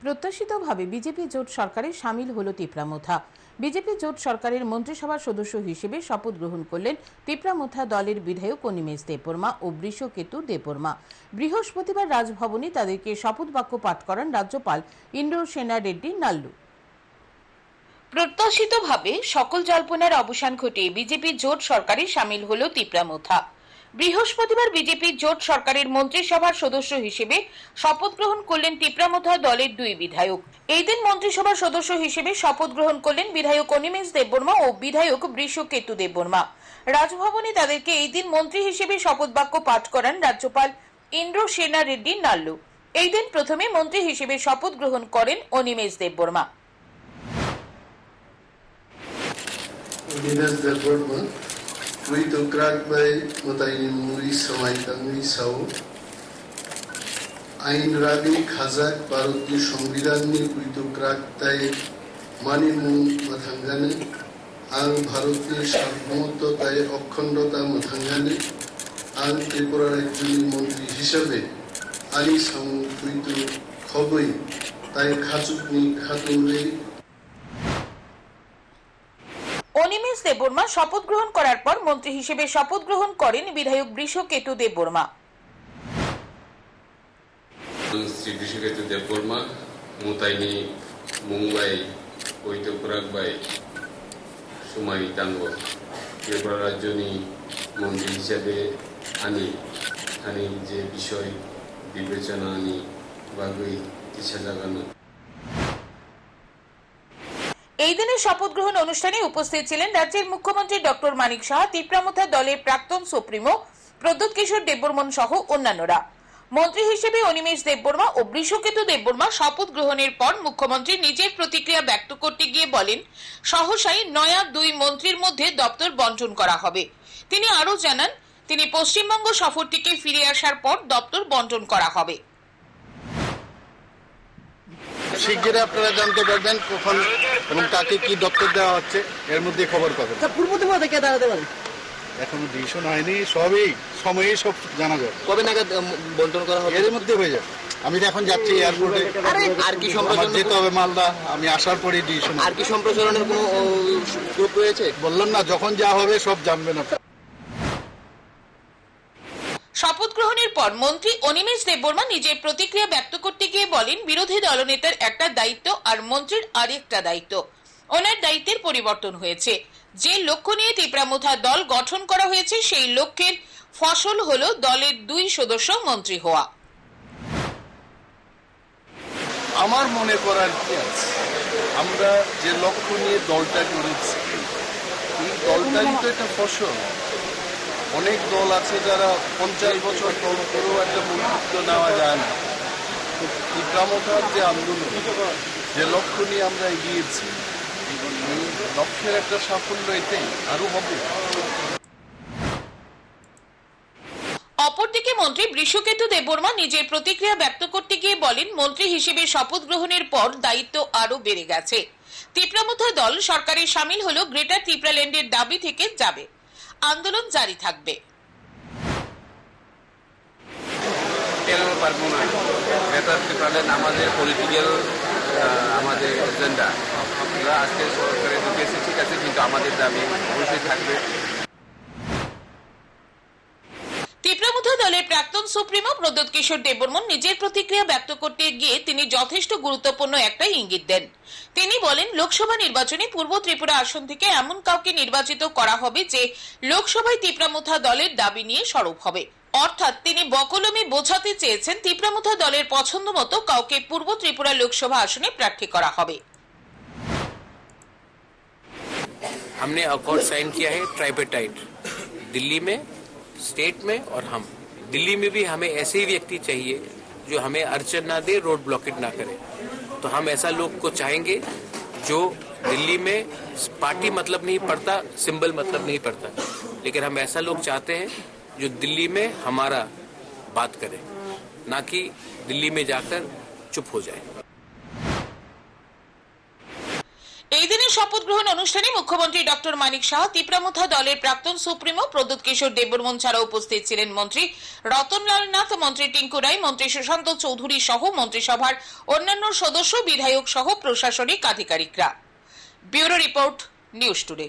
প্রত্যাশিতভাবে BJP জোট সরকারে সামিল হল তিপ্রামোথা। বিজেপি জোট সরকারের মন্ত্রিসভার সদস্য হিসেবে শপথ গ্রহণ করলেন তিপ্রামোথা দলের বিধায়ক অনিমেষ দেববর্মা ও বৃষকেতু দেববর্মা। বৃহস্পতিবার রাজভবনে তাদেরকে শপথ বাক্য পাঠ করান রাজ্যপাল ইন্দ্রসেনা রেড্ডি নাল্লু। প্রত্যাশিতভাবে সকল জল্পনার অবসান ঘটিয়ে বিজেপি জোট সরকারে সামিল হল তিপ্রামোথা। বৃহস্পতিবার বিজেপি জোট সরকারের মন্ত্রিসভার সদস্য হিসেবে শপথ গ্রহণ করলেন তিপ্রামোথা দলের দুই বিধায়ক। এই দিন মন্ত্রিসভার সদস্য হিসেবে শপথ গ্রহণ করলেন বিধায়ক অনিমেষ দেববর্মা ও বিধায়ক বৃষকেতু দেববর্মা। রাজভবনে তাদেরকে এই দিন মন্ত্রী হিসেবে শপথ বাক্য পাঠ করান রাজ্যপাল ইন্দ্রসেনা রেড্ডি নাল্লু। এই দিন প্রথমে মন্ত্রী হিসেবে শপথ গ্রহণ করেন অনিমেষ দেববর্মা। आईनरागनि खाजाक भारतीय संविधाननि कुइतुक्राकताय मानि मथांगानो आं भारतनि सार्वभौमत्वताय अखंडता मथांगानो आं त्रिपुरा राज्यनि मंत्री हिसाबै आनि सामु कुइतु खबै ताय खाचुकनि खातुरै। অনিমেষ দেববর্মা শপথ গ্রহণ করার পর মন্ত্রী হিসেবে শপথ গ্রহণ করেন বিধায়ক বৃষকেতু দেববর্মা। শ্রী বৃষকেতু দেববর্মা মুতাইনি মুম্বাই কৈতকুরাকবাই সুমাই তাঙ্গ ত্রিপুরা রাজ্যনি মন্ত্রী হিসাবে আনি যে বিষয় বিবেচনা আনি বাগুই ইচ্ছা জাগানো। এই দিনের শপথ গ্রহণ অনুষ্ঠানে উপস্থিত ছিলেন রাজ্যের মুখ্যমন্ত্রী ডক্টর মানিক সাহা, তিপ্রামোথা দলের প্রাক্তন সুপ্রিমো প্রদ্যোৎ কিশোর দেববর্মন সহ অন্যান্যরা। মন্ত্রী হিসেবে অনিমেষ দেববর্মা ও বৃষকেতু দেববর্মা শপথ গ্রহণের পর মুখ্যমন্ত্রী নিজের প্রতিক্রিয়া ব্যক্ত করতে গিয়ে বলেন, সহসাই নয়া দুই মন্ত্রীর মধ্যে দপ্তর বন্টন করা হবে। তিনি আরো জানান, তিনি পশ্চিমবঙ্গ সফর থেকে ফিরে আসার পর দপ্তর বন্টন করা হবে। শিগগিরই আপনারা জানতে পারবেন কখন এবং কাকে কি দপ্তর দেওয়া হচ্ছে, এর মধ্যে খবর পাবেন। পূর্ব ত্রিপুরা থেকে দাঁড়াতে পারেন, এখনো ডিসিশন হয়নি, সবই সময়ে সব জানা যাবে। কবে নাগাদ বন্টন করা হবে? এর মধ্যে হয়ে যাবে। আমি এখন যাচ্ছি এয়ারপোর্টে, আর কি সম্প্রচারণ যেতে হবে মালদা, আমি আসার পরে ডিসিশন। আর কি সম্প্রচারণের কোনো গ্রুপ রয়েছে? বললাম না, যখন যা হবে সব জানবেন আপনারা। শপথ গ্রহণের পর মন্ত্রী অনিমেষ দেববর্মা নিজের প্রতিক্রিয়া ব্যক্ত করতে গিয়ে বলেন, বিরোধী দলনেতার একটা দায়িত্ব আর মন্ত্রীর আরেকটা দায়িত্ব। ওনার দায়িত্বের পরিবর্তন হয়েছে। যে লক্ষ্য নিয়ে তিপ্রামোথা দল গঠন করা হয়েছে সেই লক্ষ্যের ফসল হলো দলের দুই সদস্য মন্ত্রী হওয়া। আমার মনে করার কি আছে, আমরা যে লক্ষ্য নিয়ে দলটা করেছি এই দলটাই তো একটা ফসল। অনেক দল আছে যারা 50 বছর দল করেও একটা মন্ত্রিত্ব নেওয়া যায় না। তিপ্রামোথার যে আন্দোলন, যে লক্ষ্য নিয়ে আমরা এগিয়েছি, এই লক্ষ্যের একটা সাফল্য এটাই আরো হবে। অপরদিকে মন্ত্রী বৃষকেতু দেববর্মা নিজের প্রতিক্রিয়া ব্যক্ত করতে গিয়ে বলেন, মন্ত্রী হিসেবে শপথ গ্রহণের পর দায়িত্ব আরো বেড়ে গেছে। তিপ্রামোথা দল সরকারে সামিল হলো গ্রেটার ত্রিপুরাল্যান্ডের দাবি থেকে যাবে, আন্দোলন জারি থাকবে। আমাদের পলিটিক্যাল আমাদের এজেন্ডা, আমরা আজকে সরকারে ঢুকে এসেছি, ঠিক আছে, কিন্তু আমাদের দাবি অবশ্যই থাকবে। তিপ্রামোথা দলের প্রাক্তন সুপ্রিমো প্রদ্যোৎ কিশোর দেববর্মন নিজের প্রতিক্রিয়া ব্যক্ত করতে গিয়ে তিনি যথেষ্ট গুরুত্বপূর্ণ একটা ইঙ্গিত দেন। তিনি বলেন, লোকসভা নির্বাচনে পূর্ব ত্রিপুরা আসন থেকে এমন কাউকে নির্বাচিত করা হবে যে লোকসভায় তিপ্রামোথা দলের দাবি নিয়ে সরব হবে। অর্থাৎ তিনি বকলমে বোঝাতে চেয়েছেন তিপ্রামোথা দলের পছন্দ মতো কাউকে পূর্ব ত্রিপুরা লোকসভা আসনে প্রার্থী করা হবে। हमने अकॉर्ड साइन किया है ट्राइपेटाइट, दिल्ली में, स्टेट में और हम। दिल्ली में भी हमें ऐसे ही व्यक्ति चाहिए जो हमें अड़चन ना दे, रोड ब्लॉकेट ना करे। तो हम ऐसा लोग को चाहेंगे जो दिल्ली में पार्टी मतलब नहीं पड़ता, सिंबल मतलब नहीं पड़ता, लेकिन हम ऐसा लोग चाहते हैं जो दिल्ली में हमारा बात करे, ना कि दिल्ली में जाकर चुप हो जाए। এই দিনে শপথ গ্রহণ অনুষ্ঠানে মুখ্যমন্ত্রী ডক্টর মানিক সাহা, তিপ্রামুথা দলের প্রাক্তন সুপ্রিমো প্রদ্যুৎ কিশোর দেববর্মন ছাড়াও উপস্থিত ছিলেন মন্ত্রী রতনলাল নাথ, মন্ত্রী টিঙ্কু রায়, মন্ত্রী সুশান্ত চৌধুরী সহ মন্ত্রিসভার অন্যান্য সদস্য, বিধায়ক সহ প্রশাসনিক আধিকারিকরা। Bureau report, news today.